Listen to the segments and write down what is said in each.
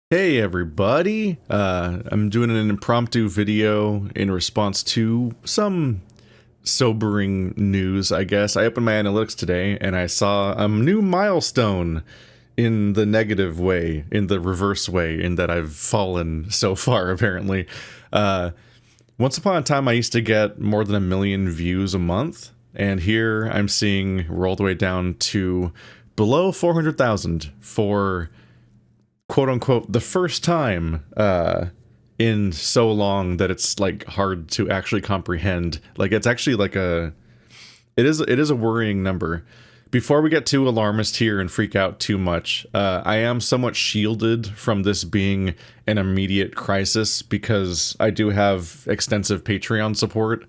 Hey everybody, I'm doing an impromptu video in response to some sobering news, I guess. I opened my analytics today and I saw a new milestone in the negative way, in the reverse way, in that I've fallen so far, apparently. Uh, Once upon a time, I used to get more than 1 million views a month, and here I'm seeing we're all the way down to below 400,000 for quote unquote the first time in so long that it's like hard to actually comprehend. Like it's actually like it is a worrying number. Before we get too alarmist here and freak out too much, I am somewhat shielded from this being an immediate crisis because I do have extensive Patreon support.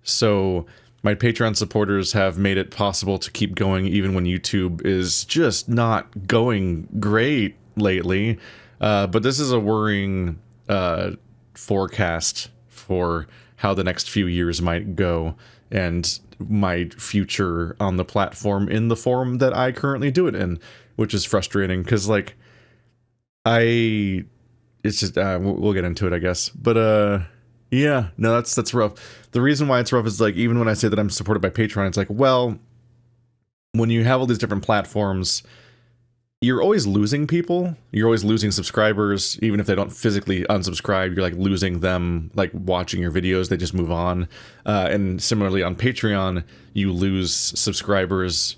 So my Patreon supporters have made it possible to keep going even when YouTube is just not going great lately. But this is a worrying forecast for how the next few years might go and my future on the platform in the form that I currently do it in, which is frustrating because like it's just we'll get into it, I guess. But yeah, no, that's rough. The reason why it's rough is like even when I say that I'm supported by Patreon, it's like, well, when you have all these different platforms, you're always losing people. You're always losing subscribers, even if they don't physically unsubscribe. You're like losing them, like watching your videos. They just move on. And similarly on Patreon, you lose subscribers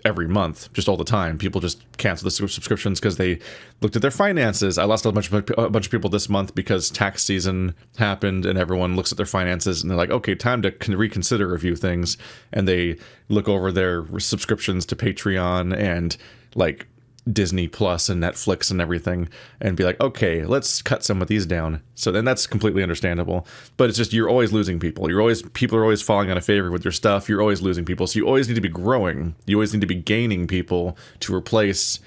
every month, just all the time. People just cancel the subscriptions because they looked at their finances. I lost a bunch of people this month because tax season happened, and everyone looks at their finances and they're like, okay, time to reconsider a few things. And they look over their subscriptions to Patreon and like Disney Plus and Netflix and everything and be like, okay, let's cut some of these down. So then that's completely understandable. But it's just, you're always losing people. People are always falling out of favor with your stuff. You're always losing people. So you always need to be growing. You always need to be gaining people to replace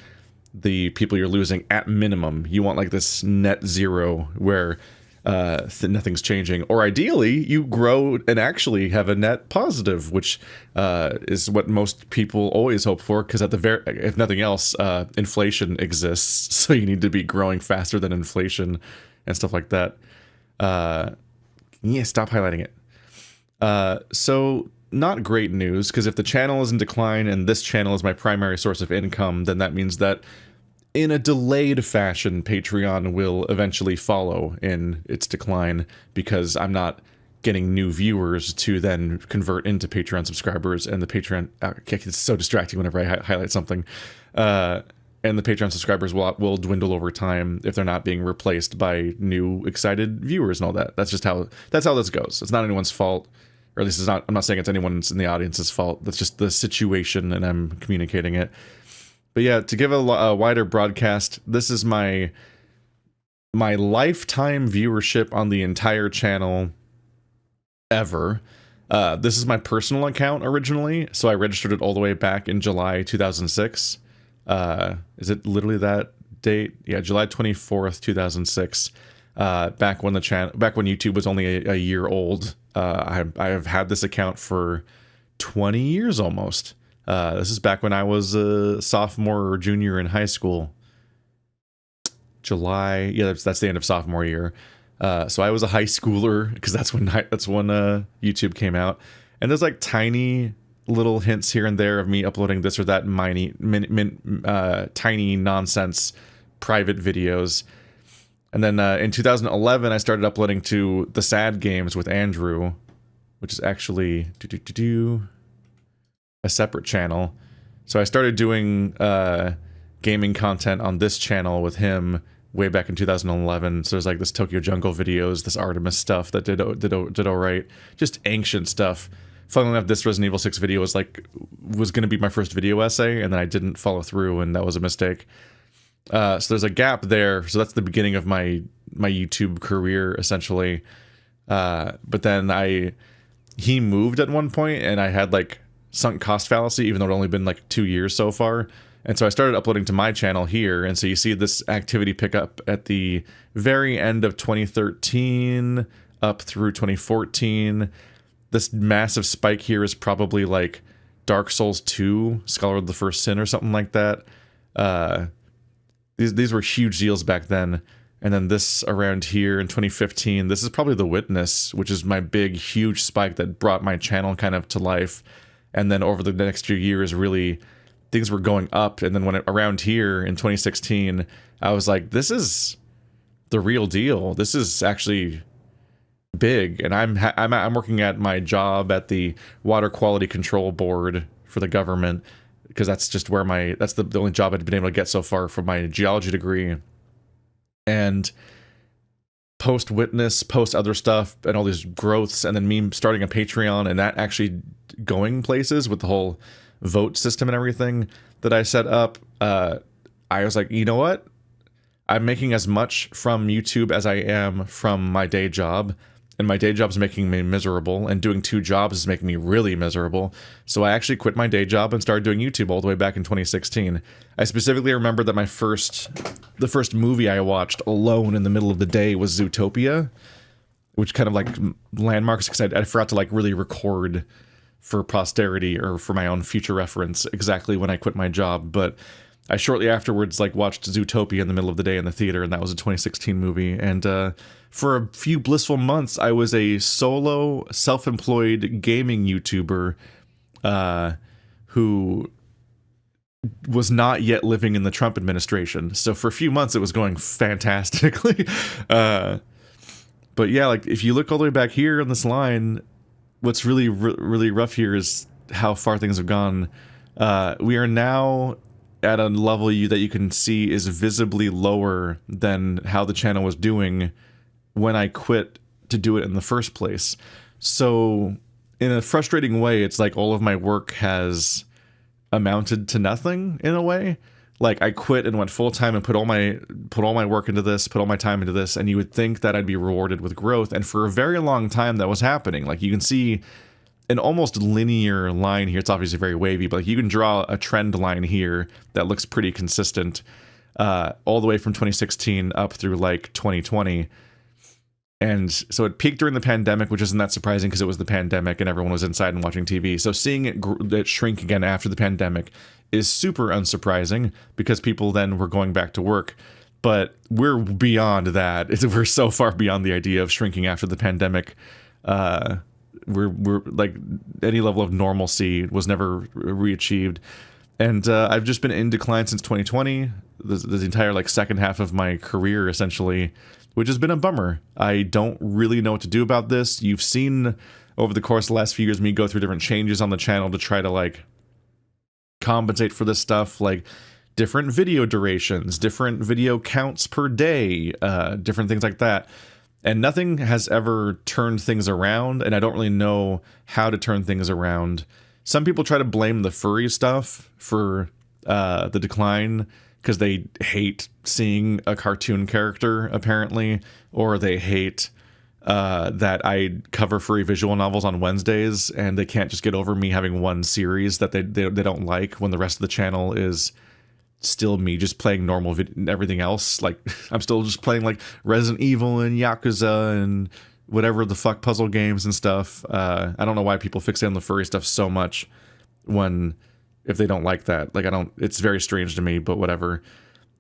the people you're losing at minimum. You want like this net zero where nothing's changing, or ideally you grow and actually have a net positive, which is what most people always hope for, because at the if nothing else, inflation exists, so you need to be growing faster than inflation and stuff like that. Yeah, stop highlighting it. So not great news, because if the channel is in decline and this channel is my primary source of income, then that means that in a delayed fashion, Patreon will eventually follow in its decline, because I'm not getting new viewers to then convert into Patreon subscribers, and the Patreon it's so distracting whenever I highlight something. And the Patreon subscribers will dwindle over time if they're not being replaced by new excited viewers and all that. That's how this goes. It's not anyone's fault, or at least it's not. I'm not saying it's anyone's in the audience's fault. That's just the situation, and I'm communicating it. But yeah, to give a wider broadcast, this is my lifetime viewership on the entire channel ever. This is my personal account originally, so I registered it all the way back in July 2006. Is it literally that date? Yeah, July 24th, 2006. Back when YouTube was only a year old. I have had this account for 20 years almost. This is back when I was a sophomore or junior in high school. July, yeah, that's the end of sophomore year. So I was a high schooler, because that's when YouTube came out. And there's like tiny little hints here and there of me uploading this or that tiny nonsense private videos. And then in 2011, I started uploading to the Sad Games with Andrew, which is actually a separate channel. So I started doing gaming content on this channel with him way back in 2011. So there's like this Tokyo Jungle videos, this Artemis stuff that did all right, just ancient stuff. Funnily enough, this Resident Evil 6 video was going to be my first video essay, and then I didn't follow through, and that was a mistake. So there's a gap there. So that's the beginning of my YouTube career, essentially. But then he moved at one point, and I had like sunk cost fallacy, even though it only been like 2 years so far. And so I started uploading to my channel here, and so you see this activity pick up at the very end of 2013 up through 2014. This massive spike here is probably like Dark Souls 2, Scholar of the First Sin or something like that. These were huge deals back then. And then this around here in 2015, this is probably The Witness, which is my big, huge spike that brought my channel kind of to life. And then over the next few years, really, things were going up. And then around here in 2016, I was like, this is the real deal. This is actually big. And I'm working at my job at the Water Quality Control Board for the government, because that's just where that's the only job I'd been able to get so far for my geology degree. And post Witness, post other stuff, and all these growths, and then me starting a Patreon, and that actually going places with the whole vote system and everything that I set up, I was like, you know what? I'm making as much from YouTube as I am from my day job, and my day job's making me miserable, and doing 2 jobs is making me really miserable. So I actually quit my day job and started doing YouTube all the way back in 2016. I specifically remember that the first movie I watched alone in the middle of the day was Zootopia, which kind of like landmarks, because I forgot to like really record for posterity or for my own future reference exactly when I quit my job. But I shortly afterwards like watched Zootopia in the middle of the day in the theater, and that was a 2016 movie. And for a few blissful months, I was a solo, self-employed gaming YouTuber who was not yet living in the Trump administration. So for a few months, it was going fantastically. But yeah, like if you look all the way back here on this line, what's really, really rough here is how far things have gone. We are now at a level that you can see is visibly lower than how the channel was doing when I quit to do it in the first place. So in a frustrating way, it's like all of my work has amounted to nothing in a way. Like I quit and went full time and put all my work into this, put all my time into this, and you would think that I'd be rewarded with growth. And for a very long time that was happening. Like you can see an almost linear line here. It's obviously very wavy, but like you can draw a trend line here that looks pretty consistent all the way from 2016 up through like 2020. And so it peaked during the pandemic, which isn't that surprising because it was the pandemic and everyone was inside and watching TV. So seeing it shrink again after the pandemic is super unsurprising because people then were going back to work. But we're beyond that. We're so far beyond the idea of shrinking after the pandemic. We're like any level of normalcy was never re-achieved. And I've just been in decline since 2020, the entire like second half of my career essentially, which has been a bummer. I don't really know what to do about this. You've seen over the course of the last few years me go through different changes on the channel to try to like compensate for this stuff, like different video durations, different video counts per day, different things like that. And nothing has ever turned things around, and I don't really know how to turn things around. Some people try to blame the furry stuff for the decline because they hate seeing a cartoon character, apparently, or they hate that I cover furry visual novels on Wednesdays, and they can't just get over me having one series that they don't like when the rest of the channel is still me just playing normal everything else. Like I'm still just playing like Resident Evil and Yakuza and whatever the fuck puzzle games and stuff. I don't know why people fixate on the furry stuff so much if they don't like that. Like it's very strange to me, but whatever.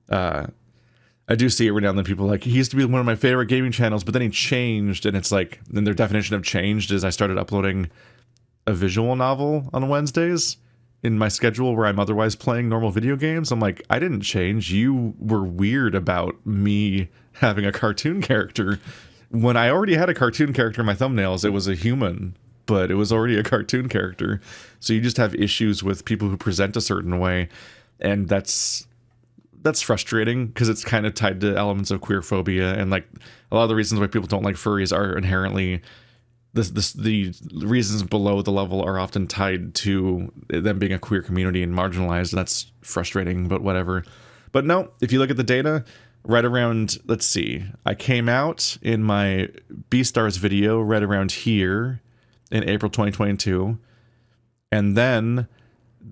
I do see every now and then people like, he used to be one of my favorite gaming channels, but then he changed, and it's like, then their definition of changed is I started uploading a visual novel on Wednesdays in my schedule where I'm otherwise playing normal video games. I'm like, I didn't change. You were weird about me having a cartoon character. When I already had a cartoon character in my thumbnails, it was a human, but it was already a cartoon character. So you just have issues with people who present a certain way, and that's frustrating because it's kind of tied to elements of queer phobia, and like a lot of the reasons why people don't like furries are inherently the reasons below the level are often tied to them being a queer community and marginalized, and that's frustrating, but whatever. But no, if you look at the data, right around, let's see, I came out in my Beastars video right around here in April 2022, and then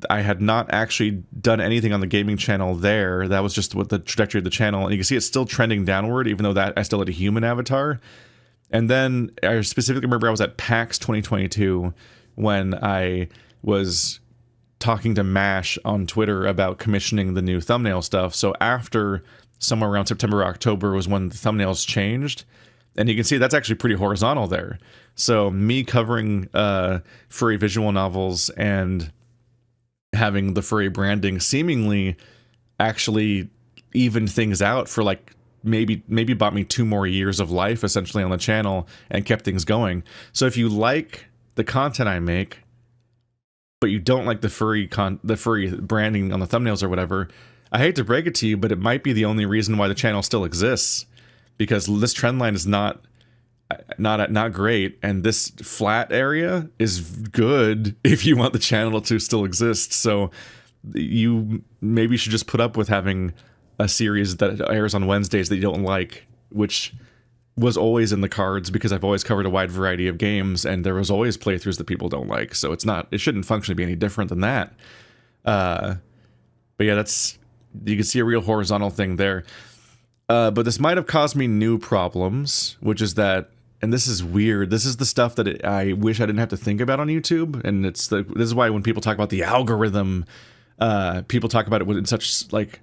I had not actually done anything on the gaming channel there. That was just what the trajectory of the channel, and you can see it's still trending downward, even though that I still had a human avatar. And then I specifically remember I was at PAX 2022 when I was talking to Mash on Twitter about commissioning the new thumbnail stuff. So after somewhere around September, October was when the thumbnails changed. And you can see that's actually pretty horizontal there. So me covering furry visual novels and having the furry branding seemingly actually evened things out for like maybe bought me 2 more years of life essentially on the channel and kept things going. So if you like the content I make, but you don't like the furry branding on the thumbnails or whatever, I hate to break it to you, but it might be the only reason why the channel still exists, because this trend line is not great, and this flat area is good if you want the channel to still exist. So you maybe should just put up with having a series that airs on Wednesdays that you don't like, which was always in the cards because I've always covered a wide variety of games, and there was always playthroughs that people don't like. So it shouldn't functionally be any different than that. But yeah, you can see a real horizontal thing there. But this might have caused me new problems, which is that, and this is weird, this is the stuff that I wish I didn't have to think about on YouTube, and this is why when people talk about the algorithm, people talk about it in such like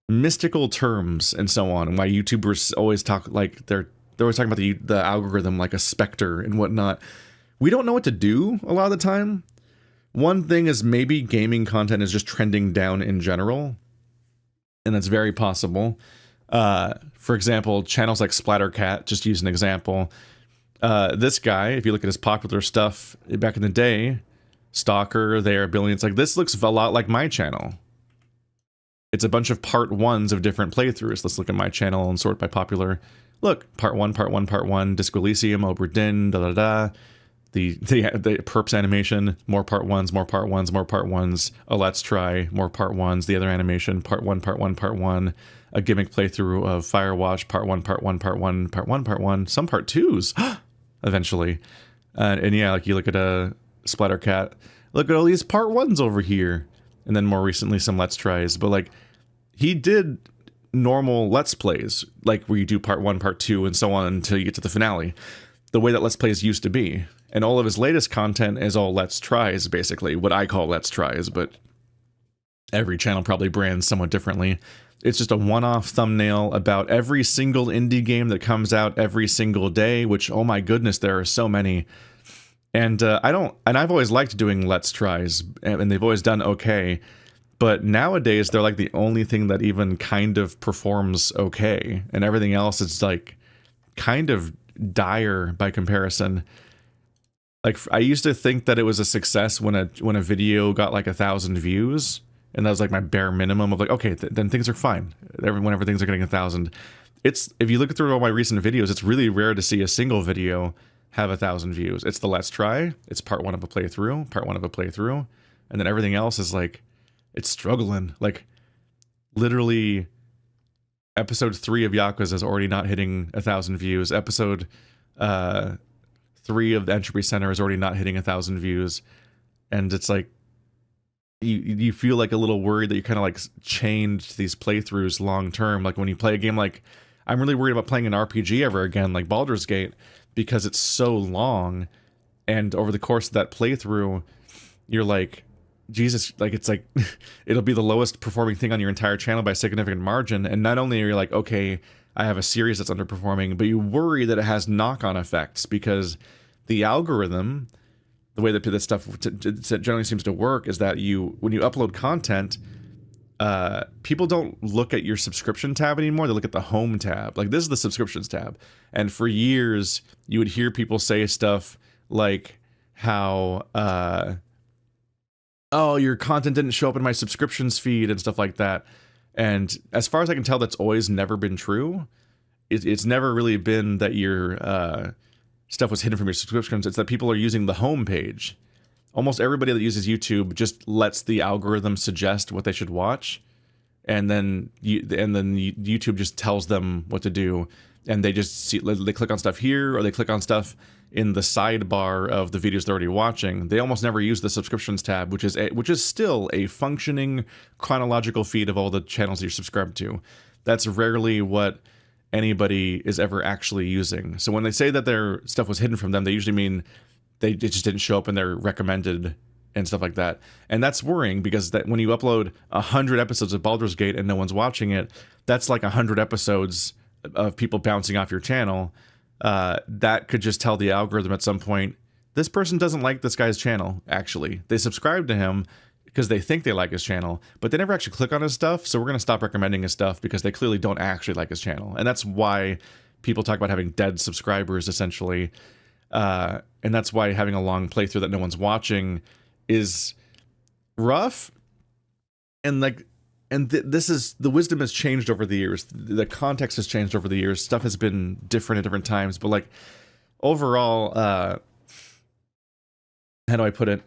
mystical terms and so on, and why YouTubers always talk like they're always talking about the algorithm like a specter and whatnot. We don't know what to do a lot of the time. One thing is maybe gaming content is just trending down in general, and that's very possible. For example, channels like Splattercat, just use an example. This guy, if you look at his popular stuff back in the day, Stalker, They Are Billions, like this looks a lot like my channel. It's a bunch of part 1s of different playthroughs. Let's look at my channel and sort by popular. Look, part 1, part 1, part 1, Disco Elysium, Obra Dinn, da-da-da. The perps animation, more part 1s, more part 1s, more part 1s. A Let's Try, more part 1s. The other animation, part 1, part 1, part 1. A gimmick playthrough of Firewatch, part 1, part 1, part 1, part 1, part 1. Some part 2s, eventually. And yeah, like you look at a Splattercat, look at all these part 1s over here. And then more recently, some Let's Tries. But like, he did normal Let's Plays, like where you do part 1, part 2, and so on until you get to the finale. The way that Let's Plays used to be. And all of his latest content is all Let's Tries, basically. What I call Let's Tries, but every channel probably brands somewhat differently. It's just a one-off thumbnail about every single indie game that comes out every single day, which, oh my goodness, there are so many. And I've always liked doing Let's Tries, and they've always done okay. But nowadays, they're like the only thing that even kind of performs okay. And everything else is like kind of dire by comparison. Like, I used to think that it was a success when a video got like 1,000 views. And that was like my bare minimum of like, okay, then things are fine. Whenever things are getting 1,000. If you look through all my recent videos, it's really rare to see a single video have 1,000 views. It's the Let's Try. It's part 1 of a playthrough, part 1 of a playthrough. And then everything else is like, it's struggling. Like, literally, episode 3 of Yakuza is already not hitting 1,000 views. Episode 3 of the Entropy Center is already not hitting 1,000 views. And it's like, you feel like a little worried that you're kind of like chained to these playthroughs long term. Like when you play a game, like I'm really worried about playing an RPG ever again, like Baldur's Gate, because it's so long. And over the course of that playthrough, you're like, Jesus, like it's like, it'll be the lowest performing thing on your entire channel by a significant margin. And not only are you like, okay, I have a series that's underperforming, but you worry that it has knock-on effects because the algorithm, the way that this stuff generally seems to work is that when you upload content, people don't look at your subscription tab anymore. They look at the home tab. Like this is the subscriptions tab. And for years, you would hear people say stuff like how, oh, your content didn't show up in my subscriptions feed and stuff like that. And as far as I can tell, that's always never been true. It's never really been that your stuff was hidden from your subscriptions. It's that people are using the home page. Almost everybody that uses YouTube just lets the algorithm suggest what they should watch, and then YouTube just tells them what to do, and they just they click on stuff here, or they click on stuff in the sidebar of the videos they're already watching. They almost never use the subscriptions tab, which is still a functioning chronological feed of all the channels that you're subscribed to. That's rarely what anybody is ever actually using. So when they say that their stuff was hidden from them, they usually mean it just didn't show up in their recommended and stuff like that. And that's worrying because that when you upload 100 episodes of Baldur's Gate and no one's watching it, that's like 100 episodes of people bouncing off your channel. That could just tell the algorithm at some point, this person doesn't like this guy's channel, actually. They subscribe to him because they think they like his channel, but they never actually click on his stuff, so we're going to stop recommending his stuff because they clearly don't actually like his channel. And that's why people talk about having dead subscribers, essentially. And that's why having a long playthrough that no one's watching is rough. And like, this is, the wisdom has changed over the years. The context has changed over the years. Stuff has been different at different times, but like overall, how do I put it?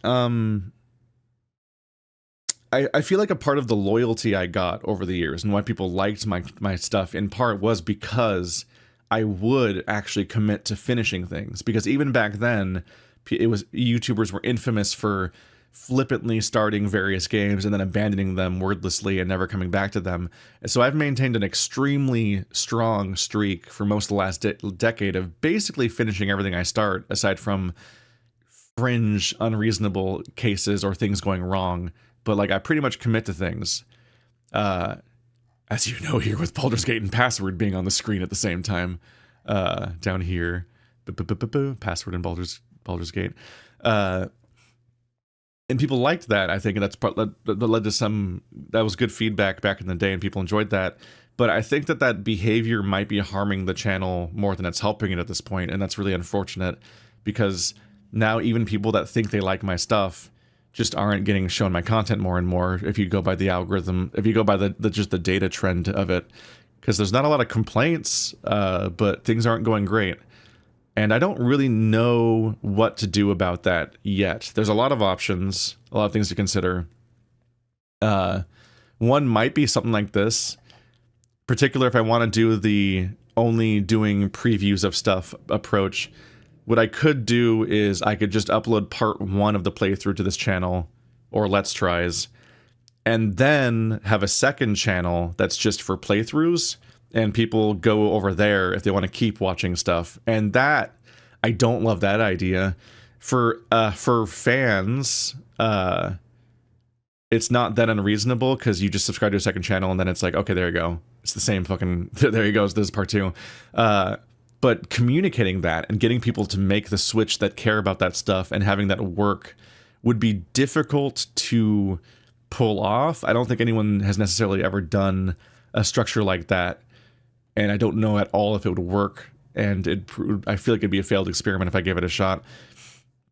I feel like a part of the loyalty I got over the years and why people liked my stuff in part was because I would actually commit to finishing things. Because even back then, YouTubers were infamous for flippantly starting various games and then abandoning them wordlessly and never coming back to them. And so I've maintained an extremely strong streak for most of the last decade of basically finishing everything I start, aside from fringe, unreasonable cases or things going wrong. But like I pretty much commit to things. As you know here with Baldur's Gate and Password being on the screen at the same time. Down here. Password and Baldur's Gate. And people liked that, I think, and that's part that led to that was good feedback back in the day and people enjoyed that. But I think that behavior might be harming the channel more than it's helping it at this point, and that's really unfortunate because now even people that think they like my stuff just aren't getting shown my content more and more if you go by the algorithm, if you go by just the data trend of it, because there's not a lot of complaints, but things aren't going great. And I don't really know what to do about that yet. There's a lot of options, a lot of things to consider. One might be something like this, particular if I want to do the only doing previews of stuff approach. What I could do is I could just upload part 1 of the playthrough to this channel, or Let's Tries, and then have a second channel that's just for playthroughs, and people go over there if they want to keep watching stuff. And that, I don't love that idea. For fans, it's not that unreasonable, because you just subscribe to a second channel, and then it's like, okay, there you go. It's the same fucking, there you go, this is part 2. But communicating that and getting people to make the switch that care about that stuff and having that work would be difficult to pull off. I don't think anyone has necessarily ever done a structure like that, and I don't know at all if it would work, and I feel like it'd be a failed experiment if I gave it a shot.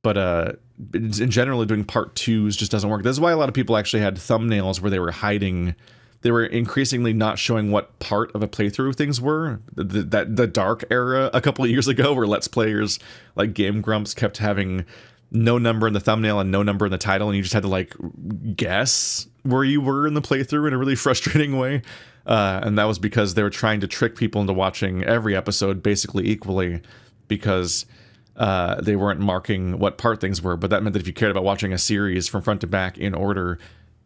But in general, doing part 2s just doesn't work. This is why a lot of people actually had thumbnails where they were hiding. They were increasingly not showing what part of a playthrough things were. The dark era a couple of years ago, where Let's Players like Game Grumps kept having no number in the thumbnail and no number in the title, and you just had to like guess where you were in the playthrough in a really frustrating way. And that was because they were trying to trick people into watching every episode basically equally, because they weren't marking what part things were. But that meant that if you cared about watching a series from front to back in order,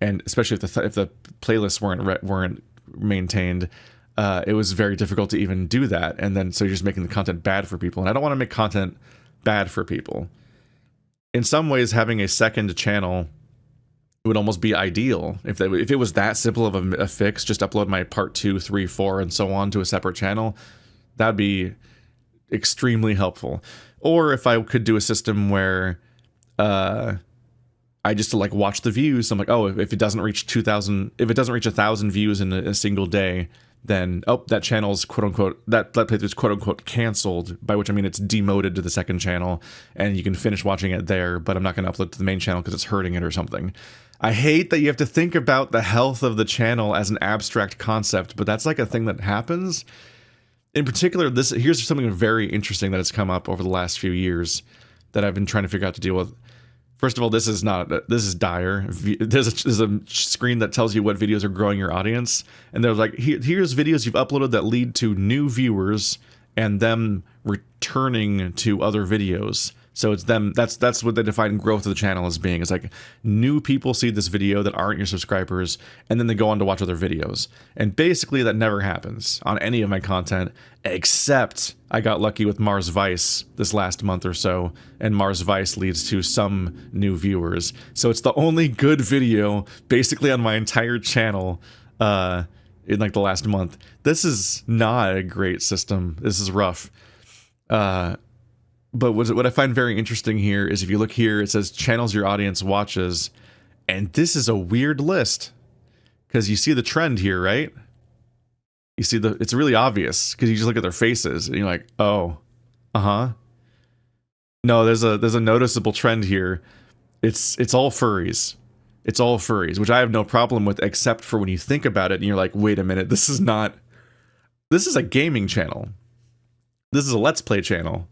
and especially if the playlists weren't maintained, it was very difficult to even do that. And then so you're just making the content bad for people. And I don't want to make content bad for people. In some ways, having a second channel would almost be ideal. If it was that simple of a fix, just upload my part 2, 3, 4, and so on to a separate channel, that'd be extremely helpful. Or if I could do a system where I just like watch the views. I'm like, oh, if it doesn't reach 2,000, if it doesn't reach 1,000 views in a single day, then that channel's quote unquote, that playthrough's quote unquote canceled. By which I mean it's demoted to the second channel, and you can finish watching it there. But I'm not going to upload to the main channel because it's hurting it or something. I hate that you have to think about the health of the channel as an abstract concept, but that's like a thing that happens. In particular, here's something very interesting that has come up over the last few years that I've been trying to figure out to deal with. First of all, this is dire. There's a screen that tells you what videos are growing your audience, and there's like, here's videos you've uploaded that lead to new viewers and them returning to other videos. So it's them. That's what they define growth of the channel as being. It's like new people see this video that aren't your subscribers, and then they go on to watch other videos. And basically, that never happens on any of my content, except I got lucky with Mars Vice this last month or so, and Mars Vice leads to some new viewers. So it's the only good video basically on my entire channel in like the last month. This is not a great system. This is rough. But what I find very interesting here is if you look here, it says channels your audience watches, and this is a weird list because you see the trend here, right? You see it's really obvious because you just look at their faces and you're like, oh, no, there's a noticeable trend here. It's all furries. It's all furries, which I have no problem with, except for when you think about it and you're like, wait a minute, this is a gaming channel. This is a Let's Play channel.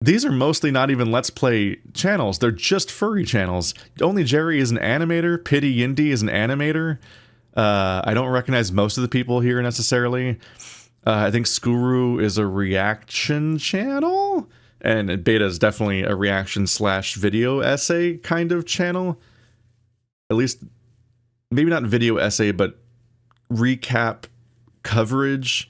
These are mostly not even Let's Play channels. They're just furry channels. Only Jerry is an animator. Pity Yindy is an animator. I don't recognize most of the people here necessarily. I think Skuru is a reaction channel. And Beta is definitely a reaction/video essay kind of channel. At least, maybe not video essay, but recap coverage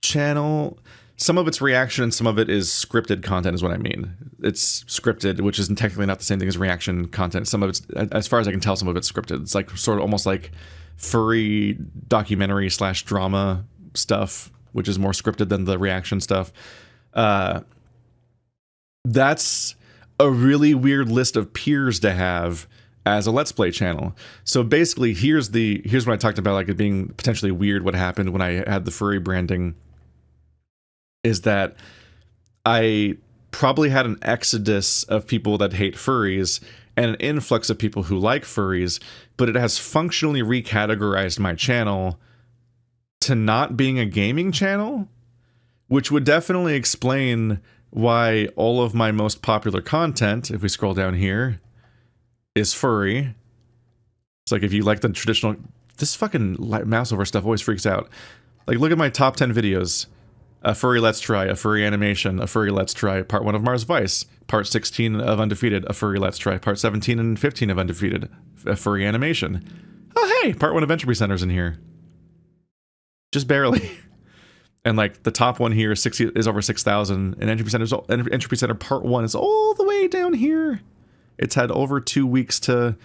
channel. Some of it's reaction and some of it is scripted content is what I mean. It's scripted, which is technically not the same thing as reaction content. Some of it's, as far as I can tell, some of it's scripted. It's like sort of almost like furry documentary/drama stuff, which is more scripted than the reaction stuff. That's a really weird list of peers to have as a Let's Play channel. So basically, here's what I talked about, like it being potentially weird what happened when I had the furry branding. Is that I probably had an exodus of people that hate furries and an influx of people who like furries, but it has functionally recategorized my channel to not being a gaming channel, which would definitely explain why all of my most popular content, if we scroll down here, is furry. It's like if you like the traditional... This fucking mouse over stuff always freaks out. Like, look at my top 10 videos. A furry Let's Try, a furry animation, a furry Let's Try, part 1 of Mars Vice, part 16 of Undefeated, a furry Let's Try, part 17 and 15 of Undefeated, a furry animation. Oh hey, part 1 of Entropy Center's in here. Just barely. And like the top one here is over 6,000, and Entropy Center part 1 is all the way down here. It's had over 2 weeks to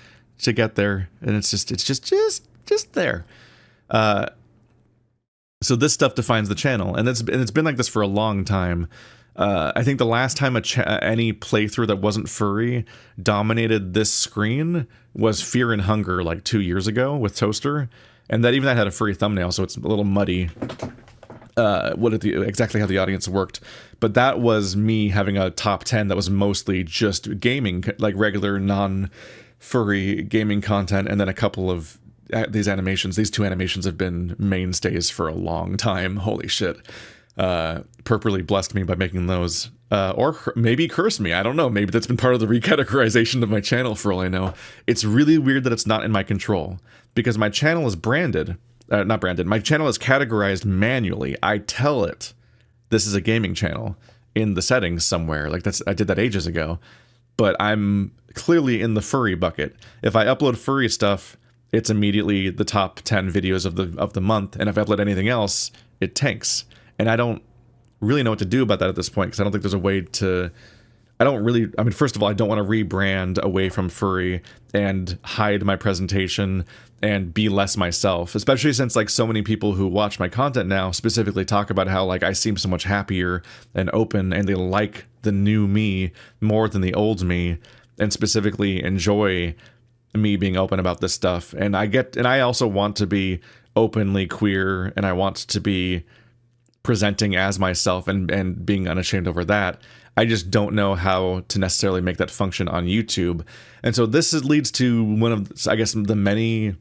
get there, and it's just there. So this stuff defines the channel, and it's been like this for a long time. I think the last time any playthrough that wasn't furry dominated this screen was Fear and Hunger like 2 years ago with Toaster, and that had a furry thumbnail, so it's a little muddy exactly how the audience worked. But that was me having a top 10 that was mostly just gaming, like regular non-furry gaming content, and then a couple of these animations. These 2 animations have been mainstays for a long time. Holy shit. Purposely blessed me by making those. Or maybe cursed me. I don't know. Maybe that's been part of the recategorization of my channel for all I know. It's really weird that it's not in my control. Because my channel is branded. Not branded. My channel is categorized manually. I tell it this is a gaming channel in the settings somewhere. Like I did that ages ago. But I'm clearly in the furry bucket. If I upload furry stuff, it's immediately the top 10 videos of the month, and if I upload anything else, it tanks. And I don't really know what to do about that at this point, because I don't think there's a way to... first of all, I don't want to rebrand away from furry and hide my presentation and be less myself, especially since like so many people who watch my content now specifically talk about how like I seem so much happier and open, and they like the new me more than the old me, and specifically enjoy me being open about this stuff. And I also want to be openly queer, and I want to be presenting as myself and being unashamed over that. I just don't know how to necessarily make that function on YouTube. And so this leads to one of, I guess, the many...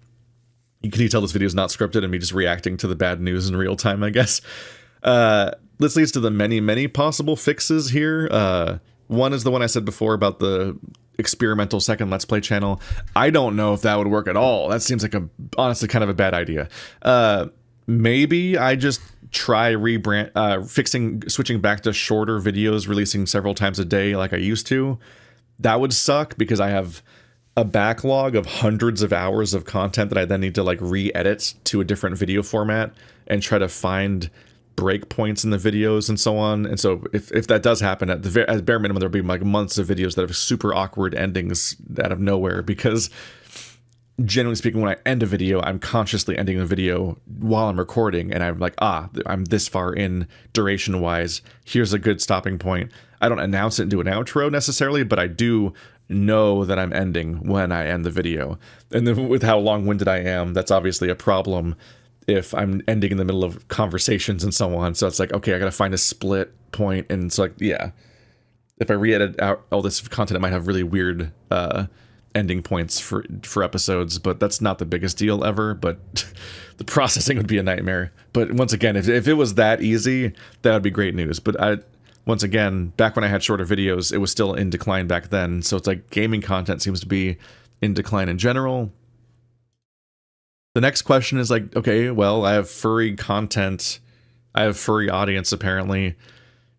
Can you tell this video is not scripted and me just reacting to the bad news in real time, I guess? This leads to the many possible fixes here. One is the one I said before about the experimental second Let's Play channel. I don't know if that would work at all. That seems like honestly kind of a bad idea. Maybe I just try switching back to shorter videos, releasing several times a day like I used to, that would suck because I have a backlog of hundreds of hours of content that I then need to like re-edit to a different video format and try to find breakpoints in the videos and so on. And so if that does happen, at bare minimum, there'll be like months of videos that have super awkward endings out of nowhere, because generally speaking, when I end a video, I'm consciously ending the video while I'm recording, and I'm like, I'm this far in duration wise, here's a good stopping point. I don't announce it and do an outro necessarily, but I do know that I'm ending when I end the video. And then with how long-winded I am, that's obviously a problem if I'm ending in the middle of conversations and so on. So it's like, okay, I gotta find a split point, and it's like, yeah, if I re-edit out all this content, it might have really weird ending points for episodes, but that's not the biggest deal ever. But the processing would be a nightmare. But once again, if it was that easy, that would be great news. But once again, back when I had shorter videos, it was still in decline back then. So it's like gaming content seems to be in decline in general. The next question is like, okay, well, I have furry content. I have furry audience, apparently.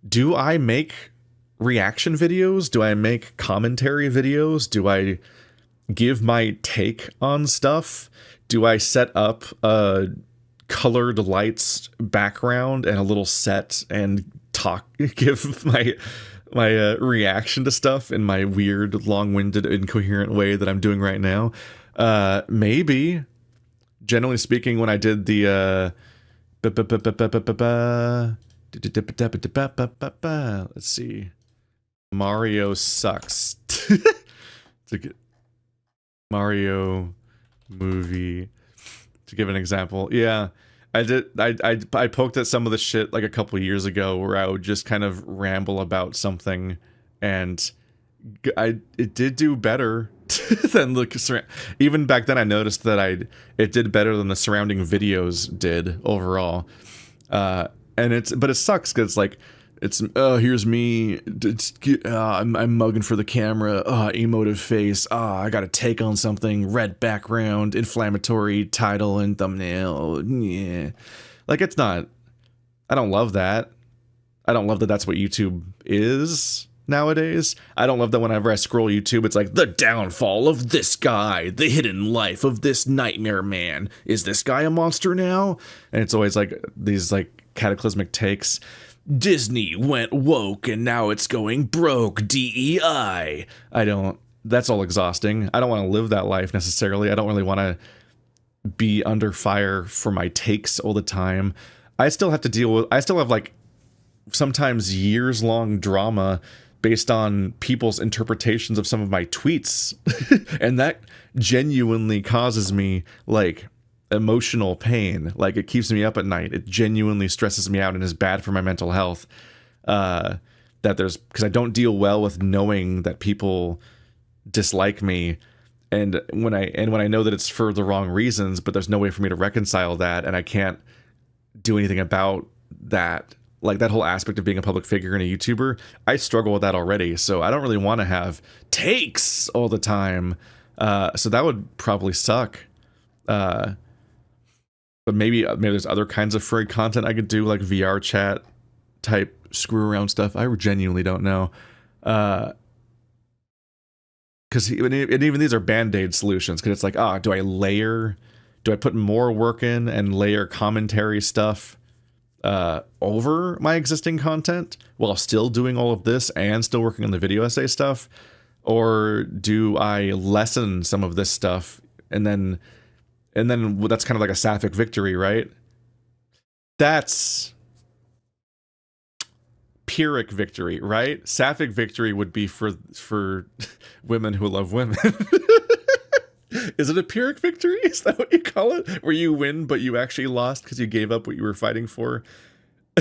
Do I make reaction videos? Do I make commentary videos? Do I give my take on stuff? Do I set up a colored lights background and a little set and give my reaction to stuff in my weird, long-winded, incoherent way that I'm doing right now? Maybe. Generally speaking, when I did the let's see, Mario sucks. Mario movie, to give an example. Yeah, I poked at some of the shit like a couple years ago where I would just kind of ramble about something, and it did do better than even back then. I noticed that it did better than the surrounding videos did overall. But it sucks because like here's me, I'm mugging for the camera, emotive face, I gotta take on something, red background, inflammatory title and thumbnail. Yeah, like it's not. I don't love that. I don't love that that's what YouTube is nowadays. I don't love that whenever I scroll YouTube, it's like the downfall of this guy, the hidden life of this nightmare man. Is this guy a monster now? And it's always like these like cataclysmic takes. Disney went woke and now it's going broke. DEI. That's all exhausting. I don't want to live that life necessarily. I don't really want to be under fire for my takes all the time. I still have like sometimes years long drama based on people's interpretations of some of my tweets. And that genuinely causes me like emotional pain. Like it keeps me up at night. It genuinely stresses me out and is bad for my mental health. Because I don't deal well with knowing that people dislike me. And when I know that it's for the wrong reasons, but there's no way for me to reconcile that, and I can't do anything about that. Like that whole aspect of being a public figure and a YouTuber, I struggle with that already. So I don't really want to have takes all the time. So that would probably suck. But maybe there's other kinds of furry content I could do, like VR chat type screw around stuff. I genuinely don't know. Because even these are band-aid solutions. Because it's like, do I put more work in and layer commentary stuff over my existing content while still doing all of this and still working on the video essay stuff? Or do I lessen some of this stuff and then that's kind of like a sapphic victory, right? That's Pyrrhic victory, right? Sapphic victory would be for women who love women. Is it a Pyrrhic victory? Is that what you call it? Where you win, but you actually lost because you gave up what you were fighting for?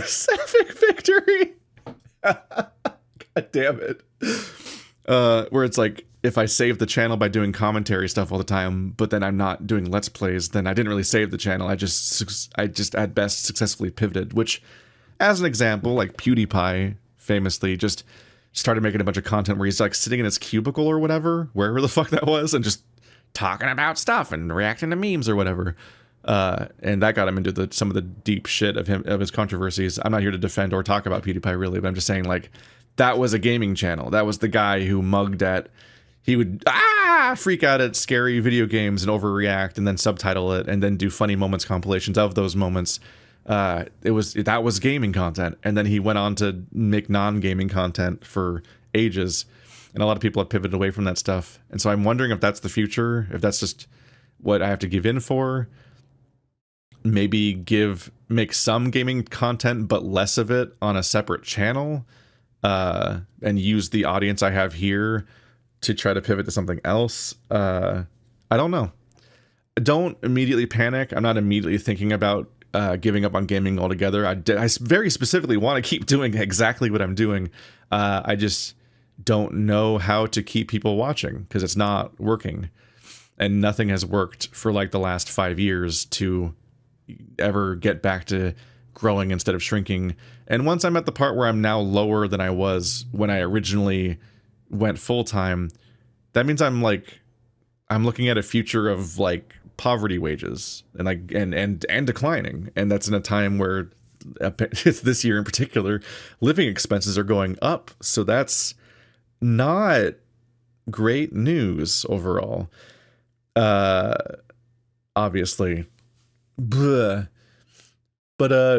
Sapphic victory! God damn it. Where it's like, if I save the channel by doing commentary stuff all the time, but then I'm not doing Let's Plays, then I didn't really save the channel. I just at best successfully pivoted, which, as an example, like PewDiePie famously just started making a bunch of content where he's like sitting in his cubicle or whatever, wherever the fuck that was, and just talking about stuff and reacting to memes or whatever. And that got him into some of the deep shit of his controversies. I'm not here to defend or talk about PewDiePie really, but I'm just saying, like, that was a gaming channel. That was the guy who he would freak out at scary video games and overreact and then subtitle it and then do funny moments compilations of those moments. That was gaming content. And then he went on to make non-gaming content for ages. And a lot of people have pivoted away from that stuff. And so I'm wondering if that's the future, if that's just what I have to give in for. Maybe make some gaming content, but less of it on a separate channel, and use the audience I have here to try to pivot to something else. I don't know. Don't immediately panic. I'm not immediately thinking about giving up on gaming altogether. I very specifically want to keep doing exactly what I'm doing. I just don't know how to keep people watching because it's not working, and nothing has worked for like the last 5 years to ever get back to growing instead of shrinking. And once I'm at the part where I'm now lower than I was when I originally went full-time, that means I'm looking at a future of like poverty wages and declining. And that's in a time where this year in particular, living expenses are going up. So that's not great news overall. Obviously. But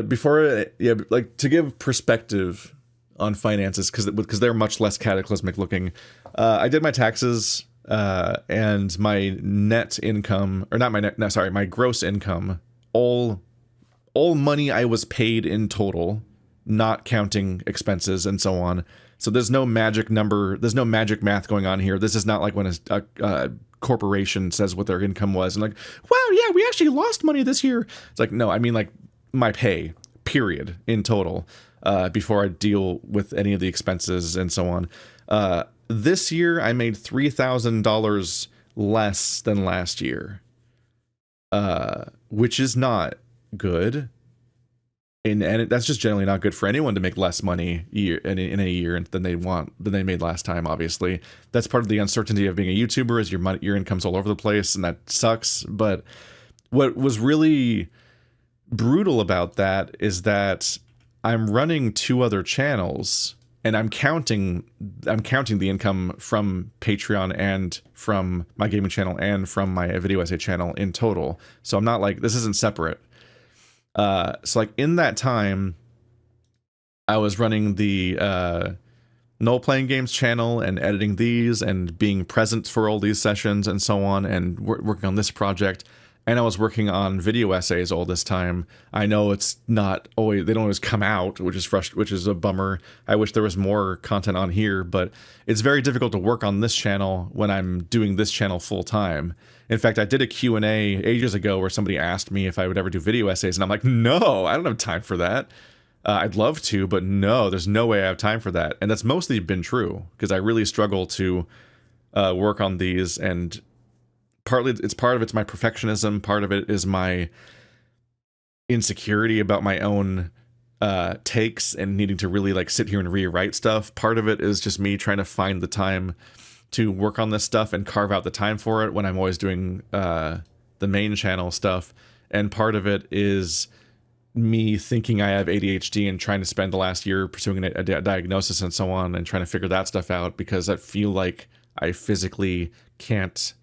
before, like, to give perspective on finances, because they're much less cataclysmic looking, I did my taxes, and my net income, or not my gross income, all money I was paid in total, not counting expenses and so on. So there's no magic number, there's no magic math going on here. This is not like when a corporation says what their income was and like, wow, yeah, we actually lost money this year. It's like, no, I mean like my pay, period, in total, before I deal with any of the expenses and so on. This year I made $3,000 less than last year, which is not good. And that's just generally not good for anyone to make less money in a year than they made last time. Obviously, that's part of the uncertainty of being a YouTuber, is your income's all over the place, and that sucks. But what was really brutal about that is that I'm running 2 other channels, and I'm counting the income from Patreon and from my gaming channel and from my video essay channel in total. So I'm not like, this isn't separate. So like in that time, I was running the Null Playing Games channel and editing these and being present for all these sessions and so on, and working on this project. And I was working on video essays all this time. I know it's not always, they don't always come out, which is a bummer. I wish there was more content on here, but it's very difficult to work on this channel when I'm doing this channel full time. In fact, I did a Q&A ages ago where somebody asked me if I would ever do video essays, and I'm like, no, I don't have time for that. I'd love to, but no, there's no way I have time for that. And that's mostly been true, because I really struggle to work on these, and part of it's my perfectionism, part of it is my insecurity about my own takes and needing to really like sit here and rewrite stuff. Part of it is just me trying to find the time to work on this stuff and carve out the time for it when I'm always doing the main channel stuff. And part of it is me thinking I have ADHD and trying to spend the last year pursuing a diagnosis and so on and trying to figure that stuff out, because I feel like I physically can't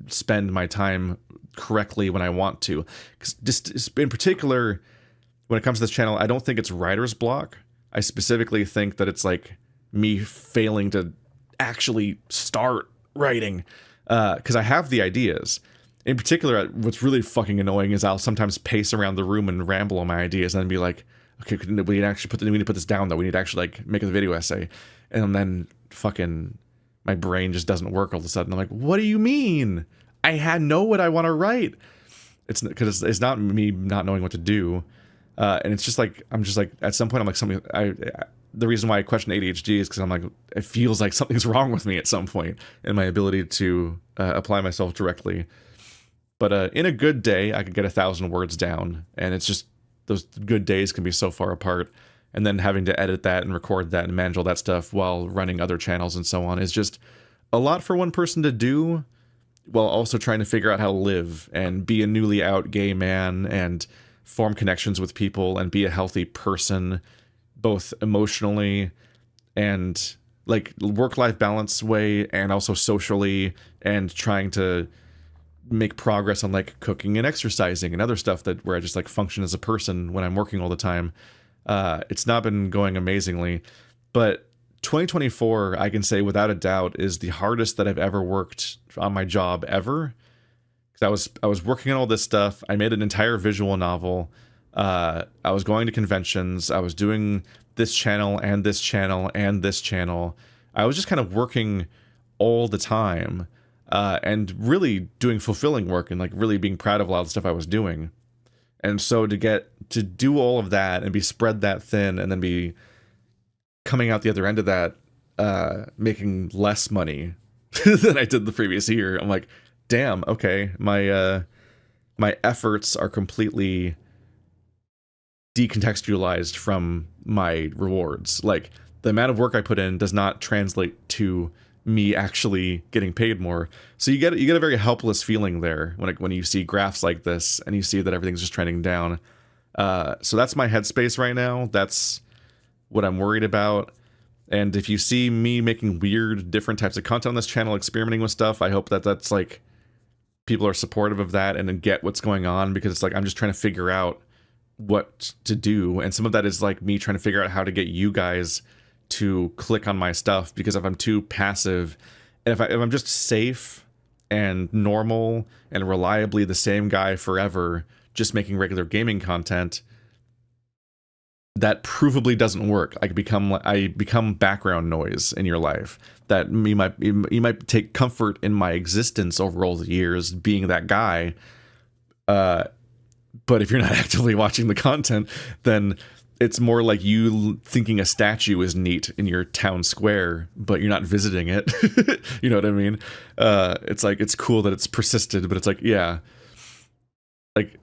spend my time correctly when I want to. Because just in particular, when it comes to this channel, I don't think it's writer's block. I specifically think that it's like me failing to actually start writing, because I have the ideas. In particular, what's really fucking annoying is I'll sometimes pace around the room and ramble on my ideas and then be like, okay, we need to put this down though. We need to actually like make a video essay. And then fucking my brain just doesn't work all of a sudden. I'm like, what do you mean? I know what I want to write. It's because it's not me not knowing what to do. And it's just like, I'm just like, at some point I'm like, the reason why I question ADHD is because I'm like, it feels like something's wrong with me at some point in my ability to apply myself directly. But in a good day, I could get 1,000 words down, and it's just, those good days can be so far apart. And then having to edit that and record that and manage all that stuff while running other channels and so on is just a lot for one person to do. while also trying to figure out how to live and be a newly out gay man and form connections with people and be a healthy person, both emotionally and like work-life balance way, and also socially, and trying to make progress on like cooking and exercising and other stuff that where I just like function as a person when I'm working all the time. It's not been going amazingly, but 2024, I can say without a doubt, is the hardest that I've ever worked on my job ever. Because I was working on all this stuff. I made an entire visual novel. I was going to conventions. I was doing this channel and this channel and this channel. I was just kind of working all the time, and really doing fulfilling work and like really being proud of a lot of the stuff I was doing. And so to get to do all of that and be spread that thin and then be coming out the other end of that, making less money than I did the previous year, I'm like, damn, okay, my efforts are completely decontextualized from my rewards. Like the amount of work I put in does not translate to me actually getting paid more. So you get a very helpless feeling there when you see graphs like this and you see that everything's just trending down. So that's my headspace right now. That's what I'm worried about. And if you see me making weird, different types of content on this channel, experimenting with stuff, I hope that that's like people are supportive of that and then get what's going on, because it's like I'm just trying to figure out what to do. And some of that is like me trying to figure out how to get you guys to click on my stuff, because if I'm too passive and if I'm just safe and normal and reliably the same guy forever, just making regular gaming content, that provably doesn't work. I become background noise in your life. That you might take comfort in my existence over all the years being that guy. But if you're not actively watching the content, then it's more like you thinking a statue is neat in your town square, but you're not visiting it. You know what I mean? It's like, it's cool that it's persisted, but it's like, yeah, like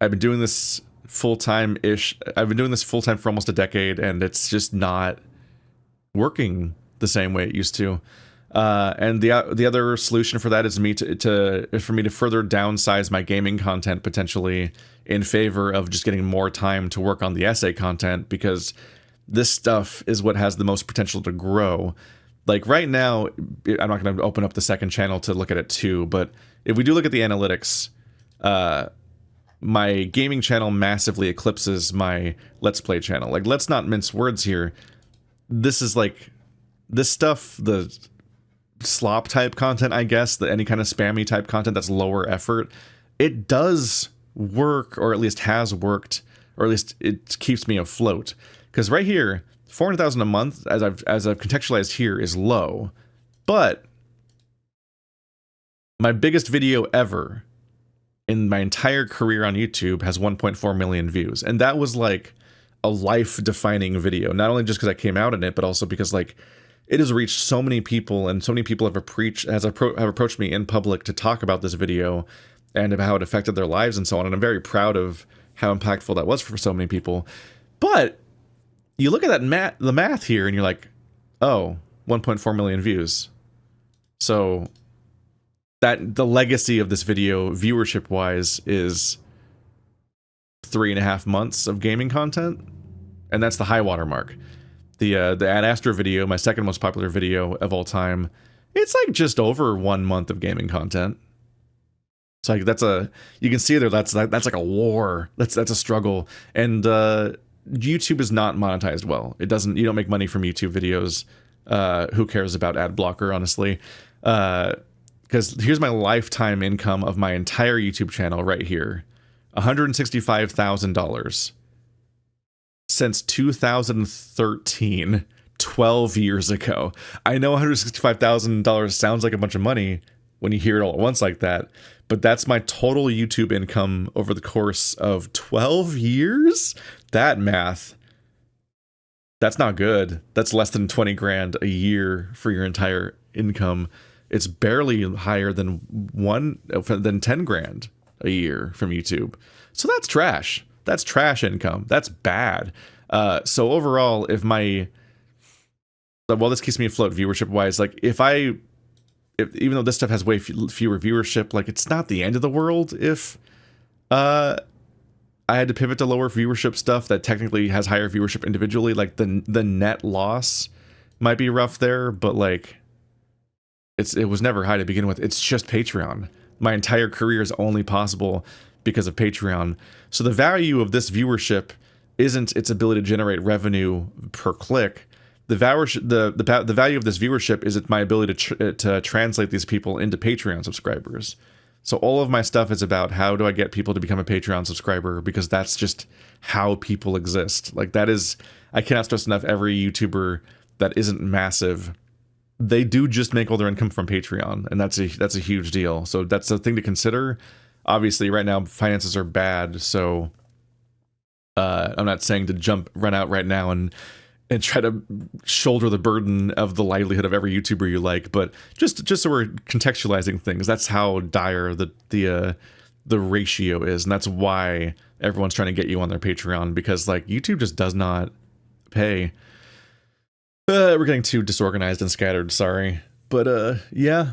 I've been doing this full-time-ish. I've been doing this full-time for almost a decade, and it's just not working the same way it used to. And the other solution for that is for me to further downsize my gaming content potentially in favor of just getting more time to work on the essay content, because this stuff is what has the most potential to grow. Like right now, I'm not going to open up the second channel to look at it too, but if we do look at the analytics, my gaming channel massively eclipses my Let's Play channel. Like, let's not mince words here. This is like, this stuff, the slop type content, I guess, any kind of spammy type content that's lower effort, it does work, or at least has worked, or at least it keeps me afloat. Because right here, 400,000 a month, as I've contextualized here, is low. But my biggest video ever in my entire career on YouTube has 1.4 million views. And that was like a life-defining video. Not only just because I came out in it, but also because like it has reached so many people, and so many people have approached me in public to talk about this video and about how it affected their lives and so on. And I'm very proud of how impactful that was for so many people. But you look at that the math here, and you're like, oh, 1.4 million views. So that the legacy of this video, viewership wise, is 3.5 months of gaming content, and that's the high water mark. The Ad Astra video, my second most popular video of all time, it's like just over 1 month of gaming content. It's like you can see there that's like a war. That's a struggle. And YouTube is not monetized well. You don't make money from YouTube videos. Who cares about ad blocker, honestly? Because here's my lifetime income of my entire YouTube channel right here. $165,000 since 2013, 12 years ago. I know $165,000 sounds like a bunch of money when you hear it all at once like that, but that's my total YouTube income over the course of 12 years? That math, that's not good. That's less than 20 grand a year for your entire income. It's barely higher than 10 grand a year from YouTube. So that's trash. That's trash income. That's bad. So overall, this keeps me afloat viewership wise. Like if I even though this stuff has way fewer viewership, like it's not the end of the world if I had to pivot to lower viewership stuff that technically has higher viewership individually. Like the net loss might be rough there, but like it was never high to begin with. It's just Patreon. My entire career is only possible because of Patreon. So the value of this viewership isn't its ability to generate revenue per click. The value of this viewership is my ability to translate these people into Patreon subscribers. So all of my stuff is about how do I get people to become a Patreon subscriber, because that's just how people exist. Like that is, I cannot stress enough, every YouTuber that isn't massive, they do just make all their income from Patreon, and that's a huge deal. So that's a thing to consider. Obviously, right now finances are bad, so I'm not saying to run out right now and try to shoulder the burden of the livelihood of every YouTuber you like, but just so we're contextualizing things, that's how dire the ratio is, and that's why everyone's trying to get you on their Patreon, because like YouTube just does not pay. We're getting too disorganized and scattered, sorry. But yeah,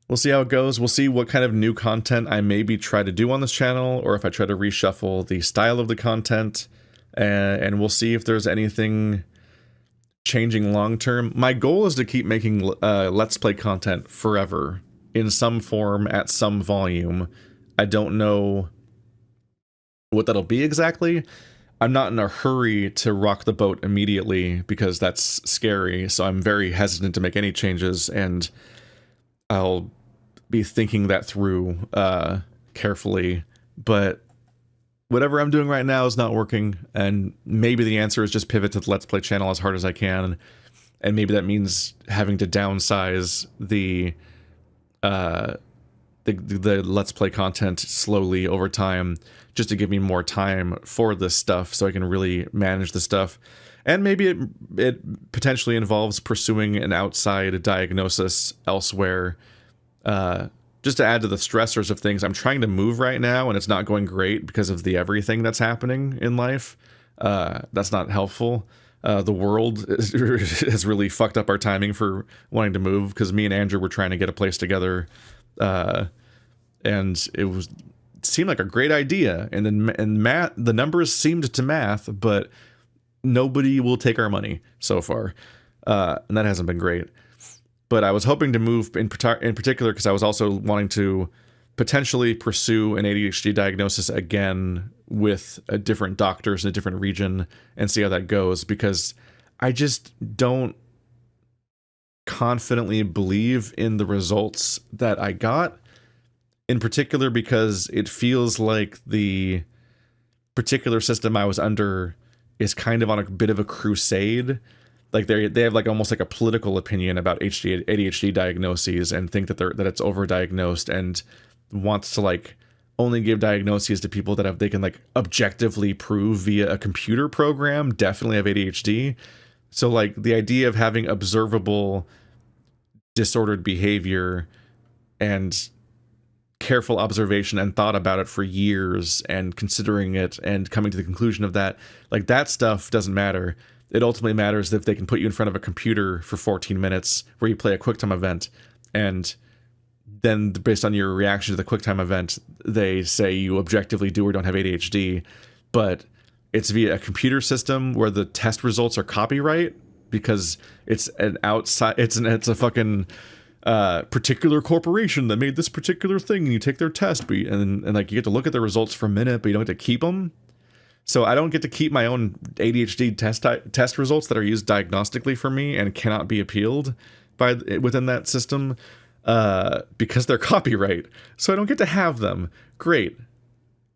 we'll see how it goes. We'll see what kind of new content I maybe try to do on this channel, or if I try to reshuffle the style of the content, and we'll see if there's anything changing long term. My goal is to keep making Let's Play content forever, in some form, at some volume. I don't know what that'll be exactly. I'm not in a hurry to rock the boat immediately, because that's scary, so I'm very hesitant to make any changes, and I'll be thinking that through carefully. But whatever I'm doing right now is not working, and maybe the answer is just pivot to the Let's Play channel as hard as I can, and maybe that means having to downsize the Let's Play content slowly over time, just to give me more time for this stuff so I can really manage the stuff. And maybe it potentially involves pursuing an outside diagnosis elsewhere, just to add to the stressors of things. I'm trying to move right now, and it's not going great because of the everything that's happening in life. That's not helpful. The world has really fucked up our timing for wanting to move, because me and Andrew were trying to get a place together, and it seemed like a great idea, and then the numbers seemed to math, but nobody will take our money so far, and that hasn't been great. But I was hoping to move in particular because I was also wanting to potentially pursue an ADHD diagnosis again with different doctors in a different region and see how that goes, because I just don't confidently believe in the results that I got, in particular because it feels like the particular system I was under is kind of on a bit of a crusade. Like they have like almost like a political opinion about ADHD diagnoses, and think that it's overdiagnosed, and wants to like only give diagnoses to people that they can like objectively prove via a computer program definitely have ADHD. So like the idea of having observable disordered behavior and careful observation and thought about it for years and considering it and coming to the conclusion of that, like that stuff doesn't matter. It ultimately matters if they can put you in front of a computer for 14 minutes where you play a QuickTime event, and then based on your reaction to the QuickTime event, they say you objectively do or don't have ADHD, but it's via a computer system where the test results are copyright, because it's an outside, it's a fucking particular corporation that made this particular thing, and you take their test, and like you get to look at the results for a minute, but you don't get to keep them. So I don't get to keep my own ADHD test results that are used diagnostically for me and cannot be appealed within that system because they're copyright. So I don't get to have them. Great.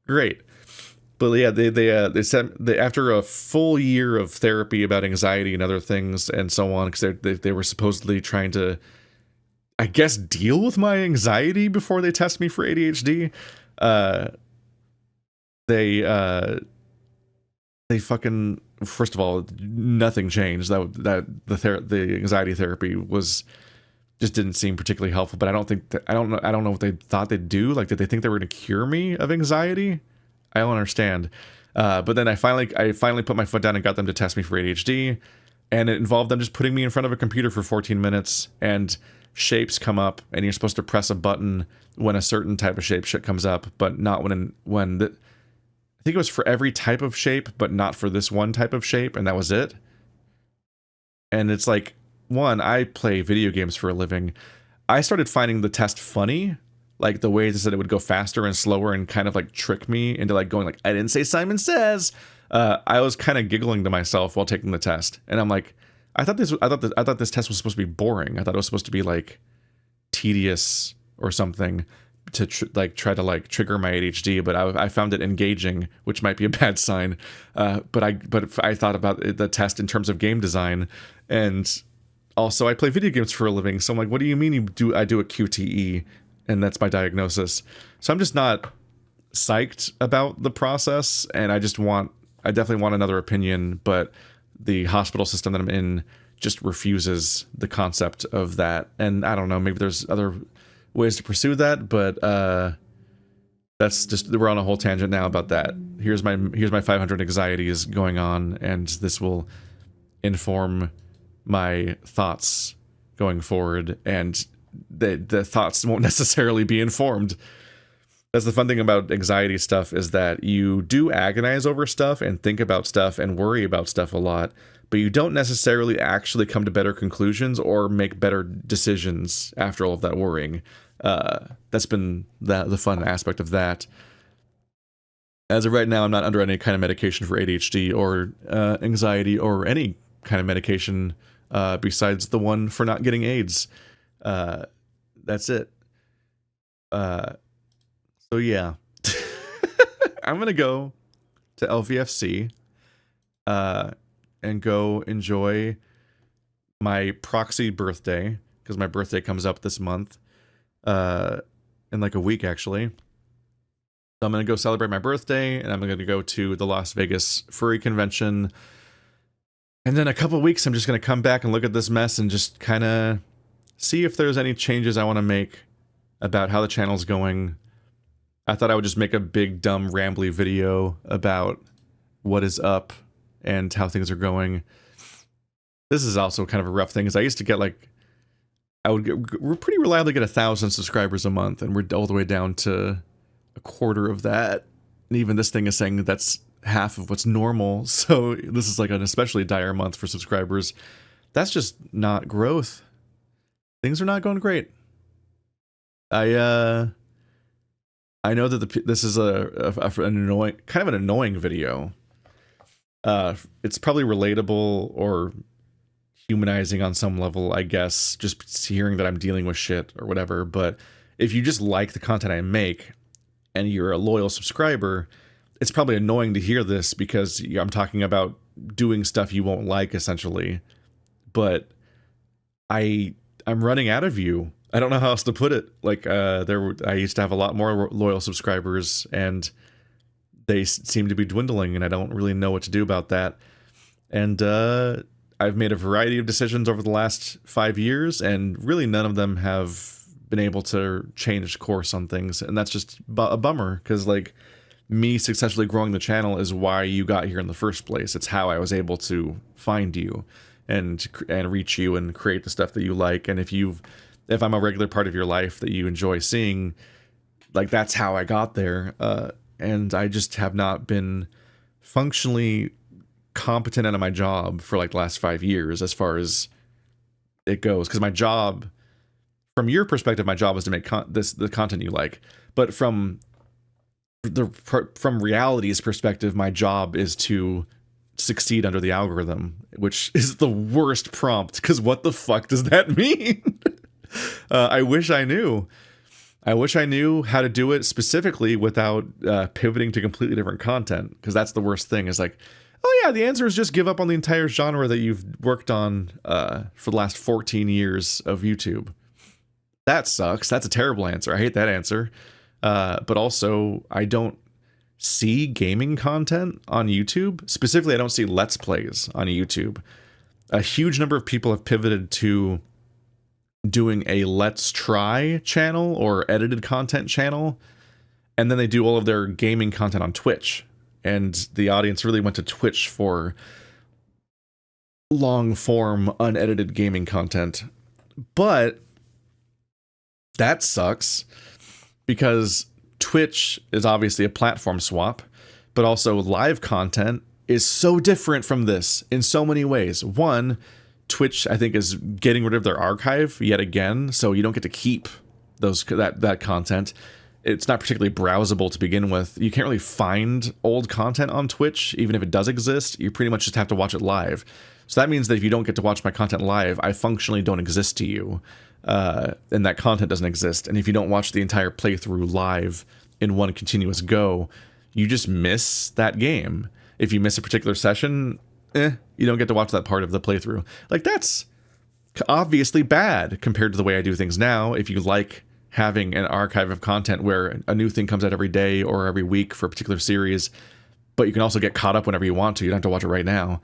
But yeah, they said after a full year of therapy about anxiety and other things and so on, because they were supposedly trying to, I guess, deal with my anxiety before they test me for ADHD. They fucking, first of all, nothing changed. The anxiety therapy just didn't seem particularly helpful. But I don't know what they thought they'd do. Like, did they think they were going to cure me of anxiety? I don't understand. But then I finally put my foot down and got them to test me for ADHD, and it involved them just putting me in front of a computer for 14 minutes and shapes come up, and you're supposed to press a button when a certain type of shape comes up, but not when I think it was for every type of shape, but not for this one type of shape, and that was it. And it's like, one, I play video games for a living. I started finding the test funny, like the ways that it would go faster and slower and kind of like trick me into like going like, I didn't say Simon Says. I was kind of giggling to myself while taking the test, and I'm like, I thought this test was supposed to be boring. I thought it was supposed to be like tedious or something to try to like trigger my ADHD, but I found it engaging, which might be a bad sign. But I thought about the test in terms of game design, and also I play video games for a living. So I'm like, what do you mean I do a QTE, and that's my diagnosis? So I'm just not psyched about the process, and I definitely want another opinion, but the hospital system that I'm in just refuses the concept of that. And I don't know, maybe there's other ways to pursue that, but that's just, we're on a whole tangent now about that. Here's my 500 anxieties going on, and this will inform my thoughts going forward, and the thoughts won't necessarily be informed. That's the fun thing about anxiety stuff, is that you do agonize over stuff and think about stuff and worry about stuff a lot, but you don't necessarily actually come to better conclusions or make better decisions after all of that worrying. That's been the fun aspect of that. As of right now, I'm not under any kind of medication for ADHD or anxiety or any kind of medication besides the one for not getting AIDS. That's it. So yeah, I'm gonna go to LVFC and go enjoy my proxy birthday, because my birthday comes up this month, in like a week actually. So I'm gonna go celebrate my birthday, and I'm gonna go to the Las Vegas Furry Convention, and then a couple of weeks I'm just gonna come back and look at this mess and just kind of see if there's any changes I want to make about how the channel's going. I thought I would just make a big, dumb, rambly video about what is up and how things are going. This is also kind of a rough thing, because I used to get like, we're pretty reliably get 1,000 subscribers a month, and we're all the way down to a quarter of that. And even this thing is saying that's half of what's normal. So this is like an especially dire month for subscribers. That's just not growth. Things are not going great. I know that this is an annoying video. It's probably relatable or humanizing on some level, I guess, just hearing that I'm dealing with shit or whatever. But if you just like the content I make and you're a loyal subscriber, it's probably annoying to hear this, because I'm talking about doing stuff you won't like, essentially. But I'm running out of you. I don't know how else to put it. Like, I used to have a lot more loyal subscribers, and they seem to be dwindling, and I don't really know what to do about that. And I've made a variety of decisions over the last 5 years, and really none of them have been able to change course on things. And that's just a bummer, because like, me successfully growing the channel is why you got here in the first place. It's how I was able to find you and reach you and create the stuff that you like. And if I'm a regular part of your life that you enjoy seeing, like, that's how I got there. And I just have not been functionally competent at my job for like the last 5 years, as far as it goes. Because my job, from your perspective, my job is to make the content you like. But from reality's perspective, my job is to succeed under the algorithm, which is the worst prompt, because what the fuck does that mean? I wish I knew. I wish I knew how to do it specifically without pivoting to completely different content, because that's the worst thing, is like, oh yeah, the answer is just give up on the entire genre that you've worked on for the last 14 years of YouTube. That sucks. That's a terrible answer. I hate that answer. But also, I don't see gaming content on YouTube. Specifically, I don't see Let's Plays on YouTube. A huge number of people have pivoted to doing a Let's Try channel or edited content channel, and then they do all of their gaming content on Twitch. And the audience really went to Twitch for long-form, unedited gaming content. But That sucks because Twitch is obviously a platform swap, but also live content is so different from this in so many ways. One, Twitch, I think, is getting rid of their archive yet again, so you don't get to keep that content. It's not particularly browsable to begin with. You can't really find old content on Twitch, even if it does exist. You pretty much just have to watch it live. So that means that if you don't get to watch my content live, I functionally don't exist to you, and that content doesn't exist. And if you don't watch the entire playthrough live in one continuous go, you just miss that game. If you miss a particular session, you don't get to watch that part of the playthrough. Like, that's obviously bad compared to the way I do things now. If you like having an archive of content where a new thing comes out every day or every week for a particular series, but you can also get caught up whenever you want to. You don't have to watch it right now.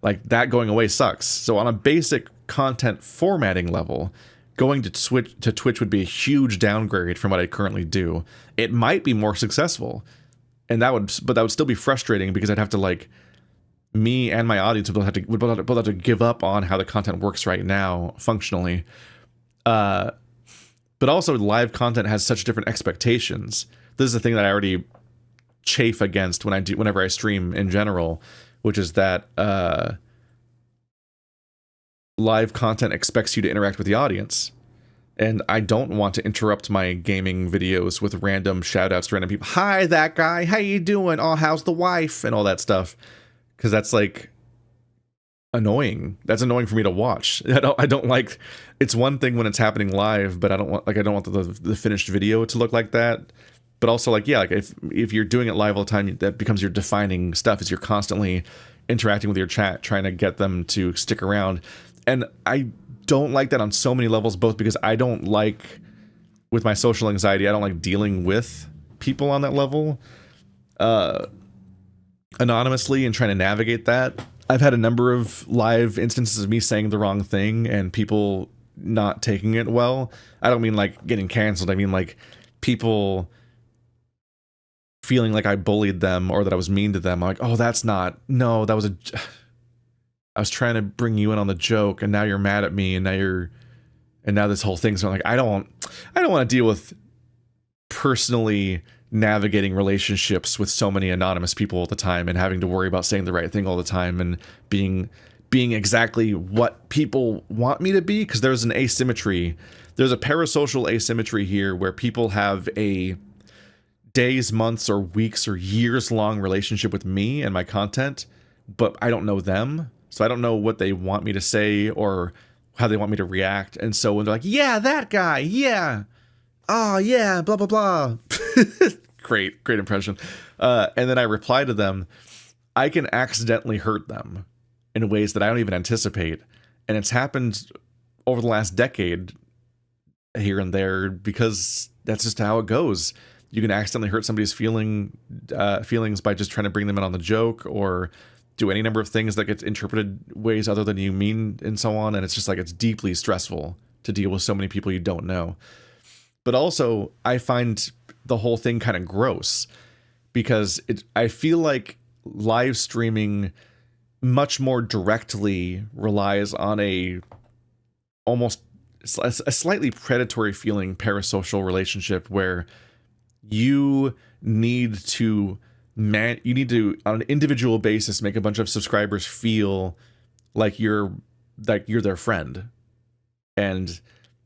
Like, that going away sucks. So on a basic content formatting level, going to Twitch would be a huge downgrade from what I currently do. It might be more successful, and that would still be frustrating because I'd have to, like, me and my audience would both have to give up on how the content works right now functionally. But also, live content has such different expectations. This is the thing that I already chafe against whenever I stream in general, which is that live content expects you to interact with the audience. And I don't want to interrupt my gaming videos with random shout-outs to random people. Hi, that guy. How you doing? Oh, how's the wife? And all that stuff. Because that's, like, annoying. That's annoying for me to watch. I don't like. It's one thing when it's happening live, but I don't want the finished video to look like that. But also, like, yeah, like if you're doing it live all the time, that becomes your defining stuff. Is you're constantly interacting with your chat, trying to get them to stick around. And I don't like that on so many levels, both because I don't like, with my social anxiety, I don't like dealing with people on that level anonymously and trying to navigate that. I've had a number of live instances of me saying the wrong thing and people not taking it well. I don't mean like getting canceled. I mean like people feeling like I bullied them or that I was mean to them. I'm like, oh, no, that was I was trying to bring you in on the joke and now you're mad at me and now this whole thing's like, I don't want to deal with personally navigating relationships with so many anonymous people all the time and having to worry about saying the right thing all the time and being exactly what people want me to be, because there's an asymmetry. There's a parasocial asymmetry here where people have a days, months, or weeks or years long relationship with me and my content, but I don't know them. So I don't know what they want me to say or how they want me to react. And so when they're like, yeah, that guy, yeah, oh yeah, blah, blah, blah. Great impression. And then I reply to them, I can accidentally hurt them in ways that I don't even anticipate. And it's happened over the last decade here and there because that's just how it goes. You can accidentally hurt somebody's feelings by just trying to bring them in on the joke or do any number of things that get interpreted ways other than you mean and so on. And it's just like, it's deeply stressful to deal with so many people you don't know. But also, I find the whole thing kind of gross because I feel like live streaming much more directly relies on a slightly predatory feeling parasocial relationship where you need to on an individual basis make a bunch of subscribers feel like you're their friend, and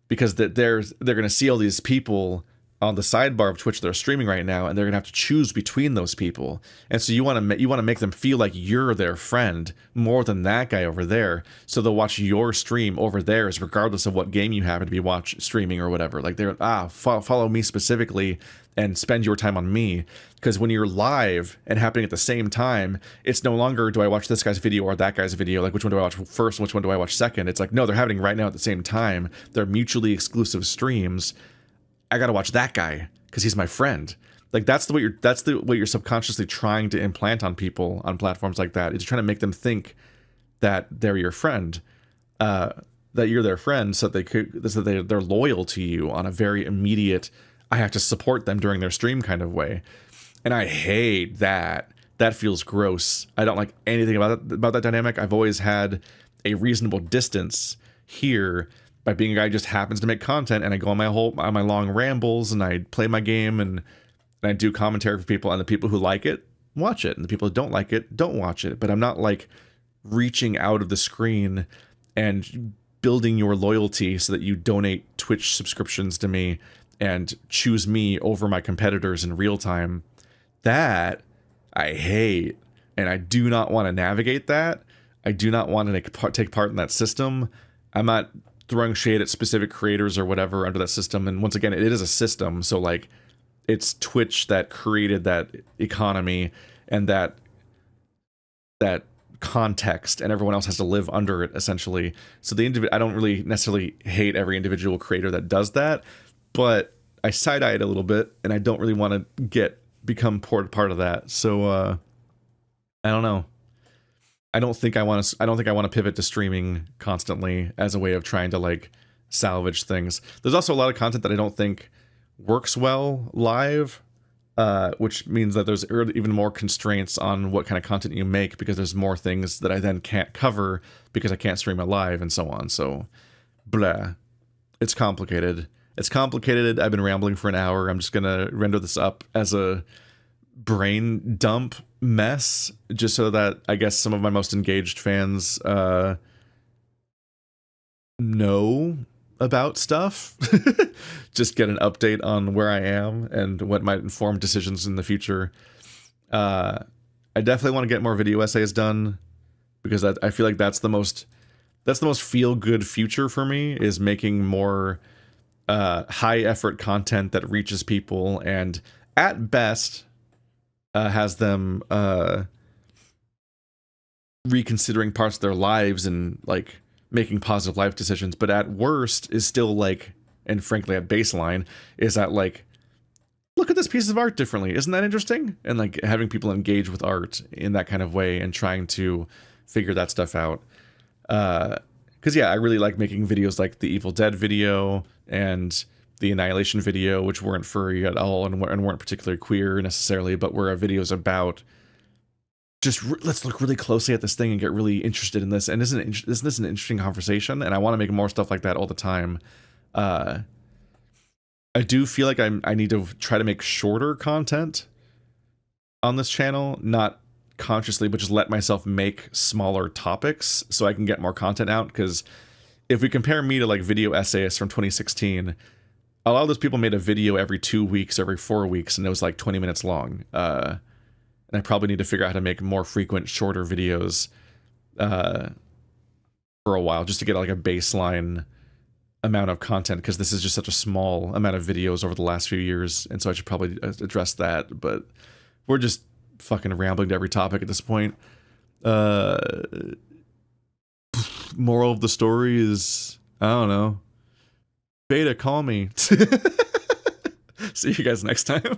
because they're going to see all these people on the sidebar of Twitch that are streaming right now, and they're going to have to choose between those people. And so you want to make them feel like you're their friend more than that guy over there. So they'll watch your stream over theirs, regardless of what game you happen to be streaming or whatever. Like they're follow me specifically and spend your time on me. Because when you're live and happening at the same time, it's no longer do I watch this guy's video or that guy's video, like which one do I watch first and which one do I watch second. It's like, no, they're happening right now at the same time. They're mutually exclusive streams. I gotta watch that guy because he's my friend. Like that's what you're subconsciously trying to implant on people on platforms like that. It's trying to make them think that they're your friend, that you're their friend, so they're loyal to you on a very immediate, I have to support them during their stream kind of way. And I hate that. That feels gross. I don't like anything about that dynamic. I've always had a reasonable distance here by being a guy who just happens to make content, and I go on my long rambles, and I play my game, and I do commentary for people, and the people who like it watch it, and the people who don't like it don't watch it. But I'm not like reaching out of the screen and building your loyalty so that you donate Twitch subscriptions to me and choose me over my competitors in real time. That I hate, and I do not want to navigate that. I do not want to take part in that system. I'm not throwing shade at specific creators or whatever under that system. And once again, it is a system. So like, it's Twitch that created that economy and that context, and everyone else has to live under it essentially. So I don't really necessarily hate every individual creator that does that, but I side-eye it a little bit, and I don't really want to become part of that. So I don't know. I don't think I want to pivot to streaming constantly as a way of trying to like salvage things. There's also a lot of content that I don't think works well live, which means that there's even more constraints on what kind of content you make, because there's more things that I then can't cover because I can't stream it live and so on. So, blah. It's complicated. It's complicated. I've been rambling for an hour. I'm just gonna render this up as a brain dump mess, just so that I guess some of my most engaged fans know about stuff. Just get an update on where I am and what might inform decisions in the future. I definitely want to get more video essays done, because I feel like that's the most feel good future for me, is making more high effort content that reaches people and at best has them reconsidering parts of their lives and like making positive life decisions, but at worst is still like, and frankly at baseline is that like, look at this piece of art differently, isn't that interesting? And like having people engage with art in that kind of way and trying to figure that stuff out. Because yeah, I really like making videos like the Evil Dead video and the Annihilation video, which weren't furry at all and weren't particularly queer necessarily, but were videos about just let's look really closely at this thing and get really interested in this. And isn't this an interesting conversation? And I want to make more stuff like that all the time. I do feel like I need to try to make shorter content on this channel, not consciously, but just let myself make smaller topics so I can get more content out. Because if we compare me to like video essayists from 2016, a lot of those people made a video every 2 weeks, every 4 weeks, and it was like 20 minutes long. And I probably need to figure out how to make more frequent, shorter videos for a while, just to get like a baseline amount of content, because this is just such a small amount of videos over the last few years, and so I should probably address that. But we're just fucking rambling to every topic at this point. Moral of the story is, I don't know. Beta, call me. See you guys next time.